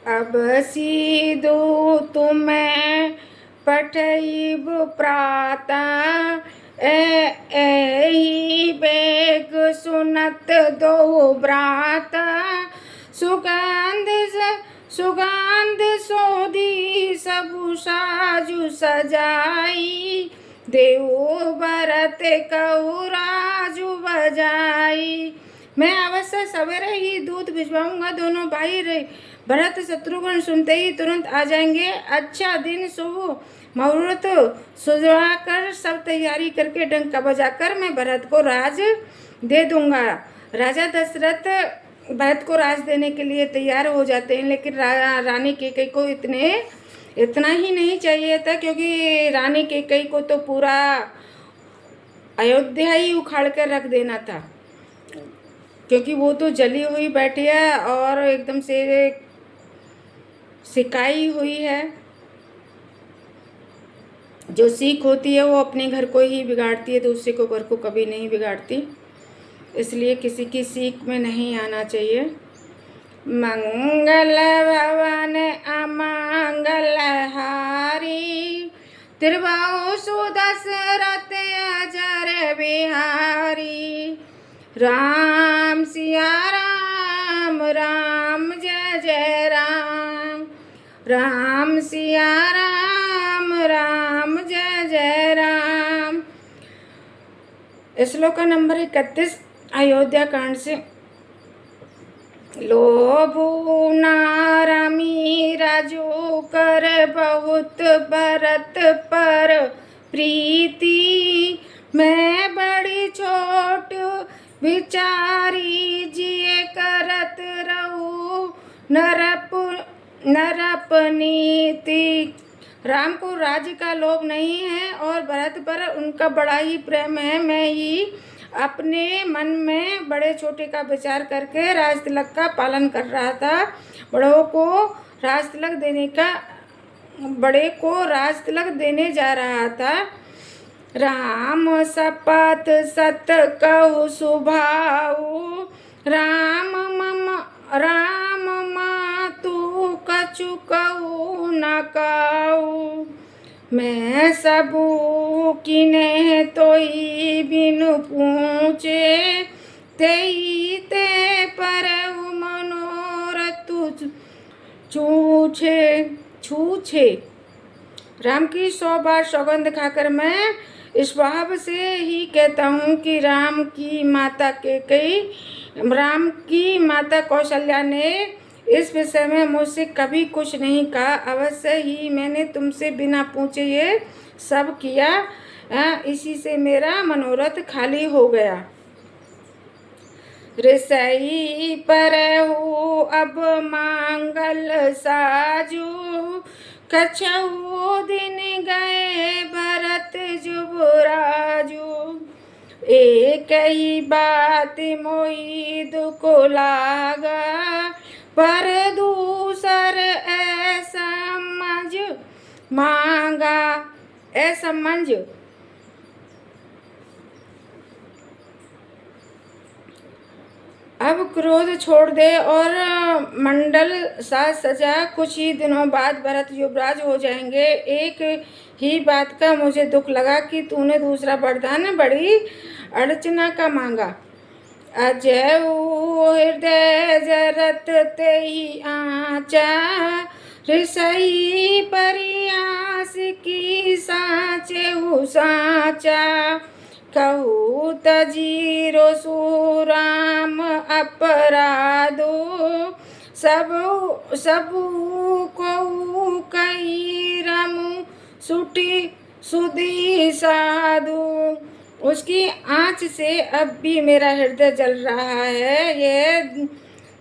अब सीधो तुम्हें पठैब प्रातः, एहि बेग सुनत दो ब्राता। सुगंध सोधी सबु साजु सजाई, देव भरत कहु राजु बजाई। मैं अवश्य सवेरे ही दूध भिजवाऊंगा। दोनों भाई भरत शत्रुघ्न सुनते ही तुरंत आ जाएंगे। अच्छा दिन शुभ मुहूर्त सुझवाकर सब तैयारी करके डंका बजाकर मैं भरत को राज दे दूंगा। राजा दशरथ भरत को राज देने के लिए तैयार हो जाते हैं, लेकिन रानी कैकेयी को इतना ही नहीं चाहिए था, क्योंकि रानी कैकेयी को तो पूरा अयोध्या ही उखाड़ कर रख देना था, क्योंकि वो तो जली हुई बैठी है और एकदम से सिकाई हुई है। जो सीख होती है वो अपने घर को ही बिगाड़ती है, दूसरे को घर को कभी नहीं बिगाड़ती। इसलिए किसी की सीख में नहीं आना चाहिए। मंगल भवन अमंगल हारी, त्रिभुवन सुदशरथ अजर बिहारी। राम सिया राम राम जय जय राम, राम सिया राम राम जय जय राम। श्लोक नंबर 31 अयोध्या कांड से। लोभु नारामी राजो कर बहुत भरत पर प्रीति, मैं बड़ी छोट विचारी जिए करत रहूं नरप नीति। राम को राज्य का लोभ नहीं है और भरत पर उनका बड़ा ही प्रेम है। मैं ही अपने मन में बड़े छोटे का विचार करके राज तिलक का पालन कर रहा था। बड़े को राज तिलक देने जा रहा था। राम शपथ सत कहु सुभाऊ, राम मातु कछु कहु न कहू। मैं सबू किने तोई बिनु पूछे, तेई ते पर मनोरथ छूछे। राम की 100 बार सौगंध खाकर मैं इस भाव से ही कहता हूँ कि राम की माता कौशल्या ने इस विषय में मुझसे कभी कुछ नहीं कहा। अवश्य ही मैंने तुमसे बिना पूछे ये सब किया, इसी से मेरा मनोरथ खाली हो गया। ऋषि परहु अब मांगल साजू, कछऊ दिन गए भरत जुबराजू। एक ही बात मोई दुख लागा, पर दूसर असमझ मांगा। असमझ अब क्रोध छोड़ दे और मंडल साज सजा। कुछ ही दिनों बाद भरत युवराज हो जाएंगे। एक ही बात का मुझे दुख लगा कि तूने दूसरा वरदान बड़ी अड़चना का मांगा। अजय हृदय जरत तेहि आचा, ऋषि परियास की साचे साचा। कहू तजीरो सुराम अपराधो, सबू कहू कही रमु सुटी सुधी साधु। उसकी आँच से अब भी मेरा हृदय जल रहा है। यह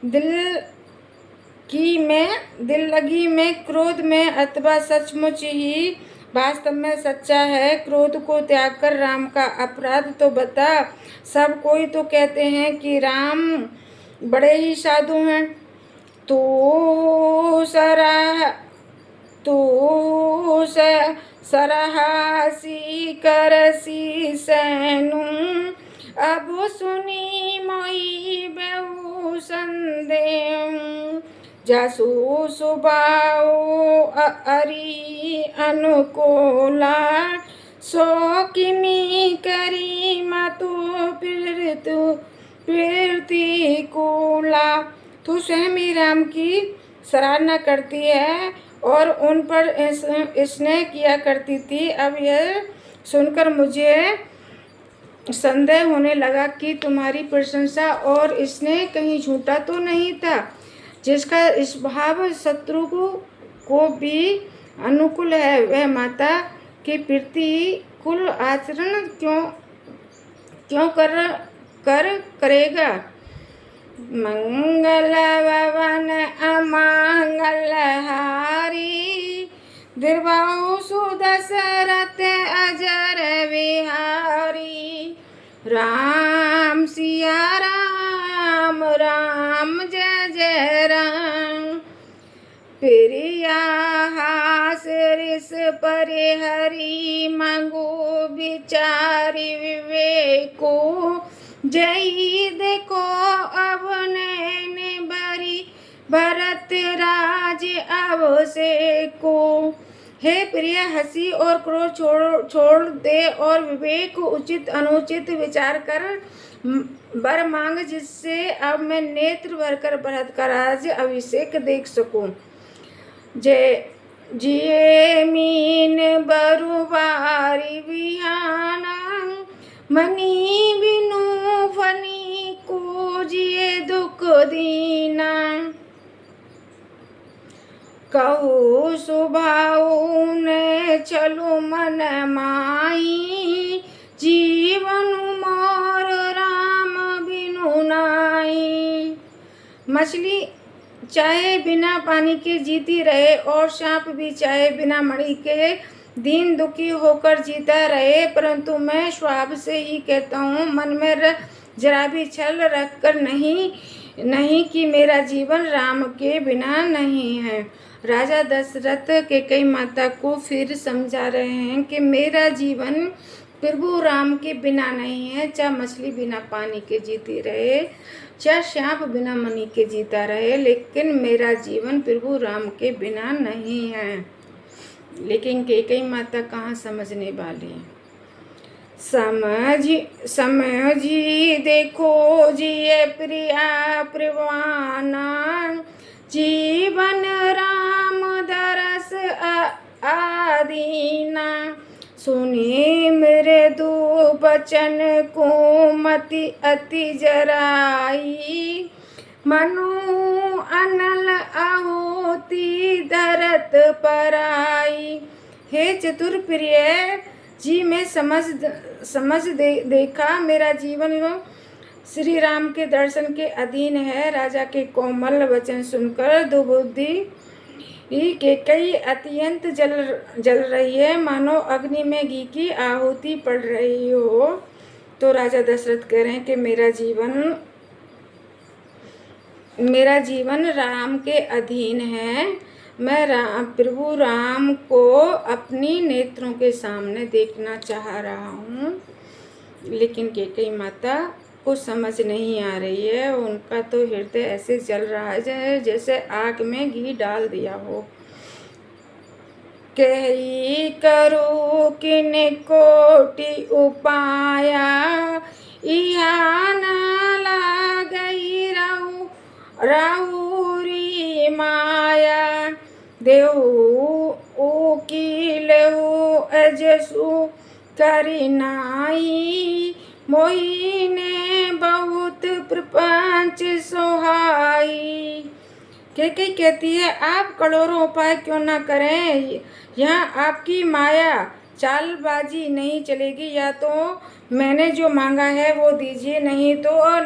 दिल लगी में क्रोध में अथवा सचमुच ही वास्तव में सच्चा है। क्रोध को त्याग कर राम का अपराध तो बता। सब कोई तो कहते हैं कि राम बड़े ही साधु हैं। तू सरहासी करसी सैनु, अब सुनी मोई बेहू संदेह जसु सुबाओ अरि अनुकूला सो किमी करी मतु प्रतिकूला। तू स्वयं ही राम की सराहना करती है और उन पर स्नेह किया करती थी। अब यह सुनकर मुझे संदेह होने लगा कि तुम्हारी प्रशंसा और स्नेह कहीं झूठा तो नहीं था, जिसका इस भाव शत्रु को भी अनुकूल है, वह माता के प्रतिकूल आचरण क्यों करेगा। मंगल भवन अमंगल हारी दीर्घायु सुदशरथ अजर बिहारी। राम सिया राम राम जय जय राम। प्रिया हास रिस परे हरि मंगो विचारी विवेको। जय देखो अब नैन बरी भरत राज अभिषेको। हे प्रिय, हंसी और क्रोध छोड़ दे और विवेक उचित अनुचित विचार कर वर मांग, जिससे अब मैं नेत्र भरकर भरत का राज अभिषेक देख सकूं। जय जिये मीन बरुबारी बिहाना मनी बिनु फनी को जिये दुख दीना। कहू सुभाऊ ने चलू मन माई जीवन मोर राम बिनु नाई। मछली चाहे बिना पानी के जीती रहे और सांप भी चाहे बिना मणि के दीन दुखी होकर जीता रहे, परंतु मैं स्वभाव से ही कहता हूँ, मन में जरा भी छल रखकर नहीं कि मेरा जीवन राम के बिना नहीं है। राजा दशरथ कैकेयी माता को फिर समझा रहे हैं कि मेरा जीवन प्रभु राम के बिना नहीं है। चाहे मछली बिना पानी के जीती रहे, चाहे सांप बिना मणि के जीता रहे, लेकिन मेरा जीवन प्रभु राम के बिना नहीं है। लेकिन कैकेयी माता कहाँ समझने वाली। समझी देखो जिये प्रिया प्रवाना जीवन राम दरस आदीना। सुने मेरे दो बचन को मति अति जराई मनु अनल आहुति धरत पराई। हे चतुर प्रिय जी, मैं समझ देखा मेरा जीवन श्री राम के दर्शन के अधीन है। राजा के कोमल वचन सुनकर दुबुद्धि कैकेयी अत्यंत जल रही है, मानो अग्नि में घी की आहुति पड़ रही हो। तो राजा दशरथ कह रहे हैं कि मेरा जीवन राम के अधीन है। मैं प्रभु राम को अपनी नेत्रों के सामने देखना चाह रहा हूँ। लेकिन कैकेयी माता को समझ नहीं आ रही है। उनका तो हृदय ऐसे जल रहा है जैसे आग में घी डाल दिया हो। कही करो किन कोटि उपाया इहा न लागई राहुरी माया। देहु उकीलहु अजसु करिनाई मोही ने बहुत प्रपंच सोहाई। कैकेयी कहती है, आप करोड़ों उपाय क्यों ना करें, यहाँ आपकी माया चालबाजी नहीं चलेगी। या तो मैंने जो मांगा है वो दीजिए, नहीं तो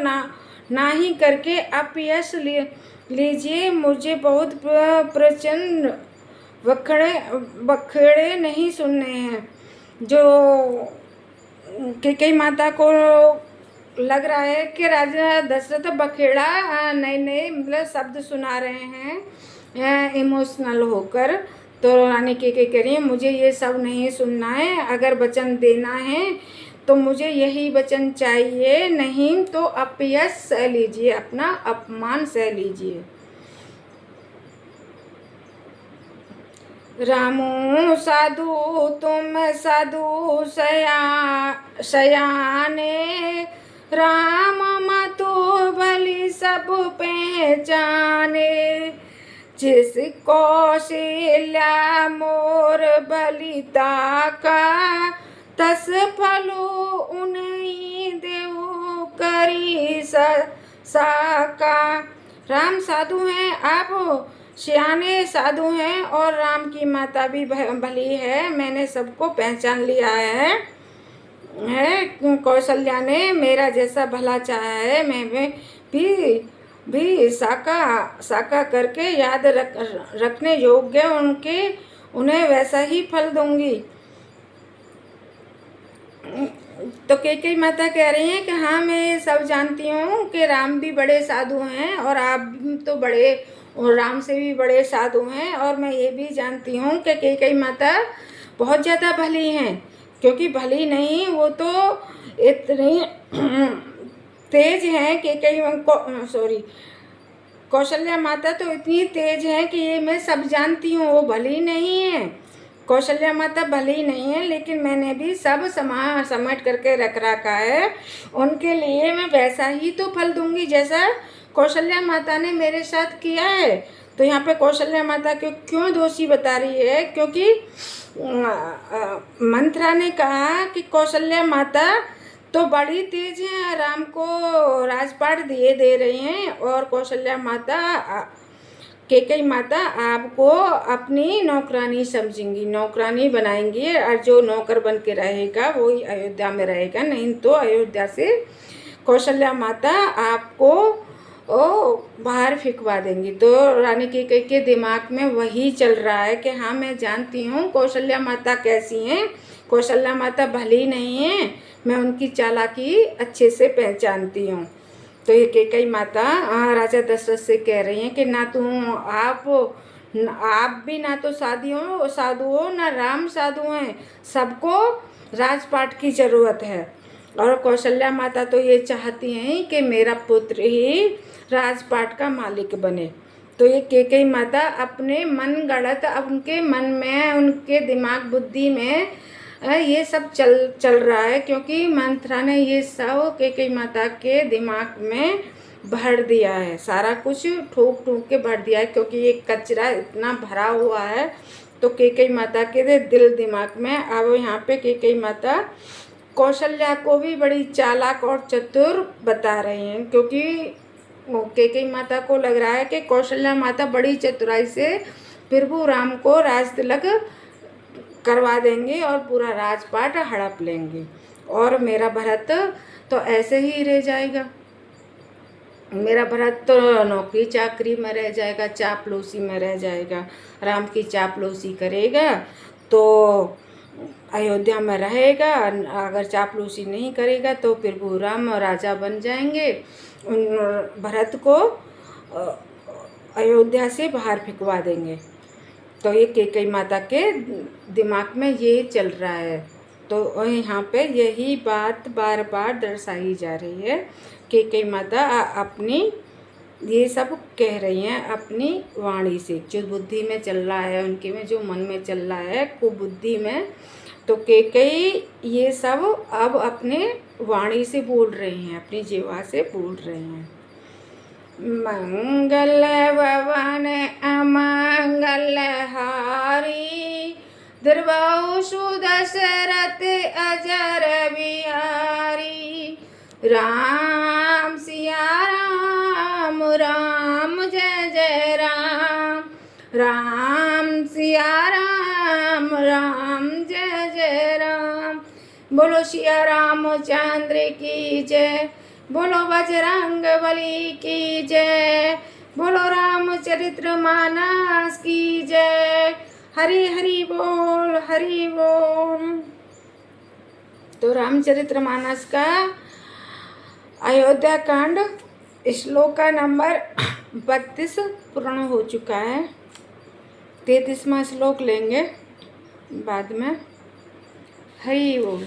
ना ही करके अपयश लीजिए। मुझे बहुत प्रचंड बखेड़े नहीं सुनने हैं। जो कैकेयी माता को लग रहा है कि राजा दशरथ बखेड़ा नए मतलब शब्द सुना रहे हैं इमोशनल होकर। तो रानी कैकेयी कह रही है, मुझे ये सब नहीं सुनना है। अगर वचन देना है तो मुझे यही वचन चाहिए, नहीं तो अपयश सह लीजिए, अपना अपमान सह लीजिए। रामू साधु तुम साधु सयाने, राम मतु भली सब पहचाने। जिस कौशल्या मोर बलिता का, तस फलो उन्हीं देव करी साका। राम साधु हैं, आप सियाने साधु हैं, और राम की माता भी भली है, मैंने सबको पहचान लिया है। कौशल्या ने मेरा जैसा भला चाहा है, मैं भी साका करके याद रखने योग्य उन्हें वैसा ही फल दूंगी। तो कैकेयी माता कह रही हैं कि हाँ, मैं सब जानती हूँ कि राम भी बड़े साधु हैं, और आप तो बड़े और राम से भी बड़े साधु हैं, और मैं ये भी जानती हूँ कि कैकेयी माता बहुत ज़्यादा भली हैं, क्योंकि भली नहीं, वो तो इतनी तेज हैं कौशल्या माता तो इतनी तेज हैं कि ये मैं सब जानती हूँ, वो भली नहीं है। कौशल्या माता भली नहीं है, लेकिन मैंने भी सब समझ करके रख रखा है, उनके लिए मैं वैसा ही तो फल दूंगी जैसा कौशल्या माता ने मेरे साथ किया है। तो यहाँ पे कौशल्या माता को क्यों दोषी बता रही है? क्योंकि मंथरा ने कहा कि कौशल्या माता तो बड़ी तेज हैं, राम को राजपाट दे रही हैं, और कौशल्या माता कैकेयी माता आपको अपनी नौकरानी समझेंगी, नौकरानी बनाएंगी, और जो नौकर बन के रहेगा वही अयोध्या में रहेगा, नहीं तो अयोध्या से कौशल्या माता आपको बाहर फेंकवा देंगी। तो रानी कैकेयी के दिमाग में वही चल रहा है कि हाँ, मैं जानती हूँ कौशल्या माता कैसी हैं, कौशल्या माता भली नहीं है, मैं उनकी चालाकी अच्छे से पहचानती हूँ। तो ये कैकेयी माता राजा दशरथ से कह रही हैं कि ना आप भी ना तो साधु हो, ना राम साधु हैं, सबको राजपाट की ज़रूरत है। और कौशल्या माता तो ये चाहती हैं कि मेरा पुत्र ही राजपाट का मालिक बने। तो ये कैकेयी माता अपने मन गढ़त, अब उनके मन में, उनके दिमाग बुद्धि में ये सब चल रहा है, क्योंकि मंथरा ने ये सब कैकेयी माता के दिमाग में भर दिया है, सारा कुछ ठोक के भर दिया है, क्योंकि ये कचरा इतना भरा हुआ है। तो कैकेयी माता के दिल दिमाग में अब यहाँ पे कैकेयी माता कौशल्या को भी बड़ी चालाक और चतुर बता रही हैं, क्योंकि कैकेयी माता को लग रहा है कि कौशल्या माता बड़ी चतुराई से प्रभु राम को राज तिलक करवा देंगे और पूरा राजपाट हड़प लेंगे, और मेरा भरत तो ऐसे ही रह जाएगा, मेरा भरत तो नौकरी चाकरी में रह जाएगा, चापलूसी में रह जाएगा, राम की चापलूसी करेगा तो अयोध्या में रहेगा, अगर चापलूसी नहीं करेगा तो प्रभु राम राजा बन जाएंगे, उन भरत को अयोध्या से बाहर फेंकवा देंगे। तो ये कैकेयी माता के दिमाग में ये चल रहा है। तो यहाँ पे यही बात बार बार दर्शाई जा रही है। कैकेयी माता अपनी ये सब कह रही हैं अपनी वाणी से, जो बुद्धि में चल रहा है, उनके में जो मन में चल रहा है कुबुद्धि में, तो कैकेयी ये सब अब अपने वाणी से बोल रही हैं, अपनी जीवा से बोल रही हैं। मंगल भवन अमंगल हारी, द्रवहु दशरथ अजर बिहारी। राम सिया राम, राम जय जय राम, राम सिया राम, राम जय जय राम। बोलो सिया रामचंद्र की जय, बोलो बजरंग बली की जय, बोलो रामचरित्र मानस की जय। हरि हरि बोल, हरि बोल। तो रामचरित्र मानस का अयोध्या कांड श्लोक का नंबर 32 पूर्ण हो चुका है। 33वां श्लोक लेंगे बाद में। हरि बोल।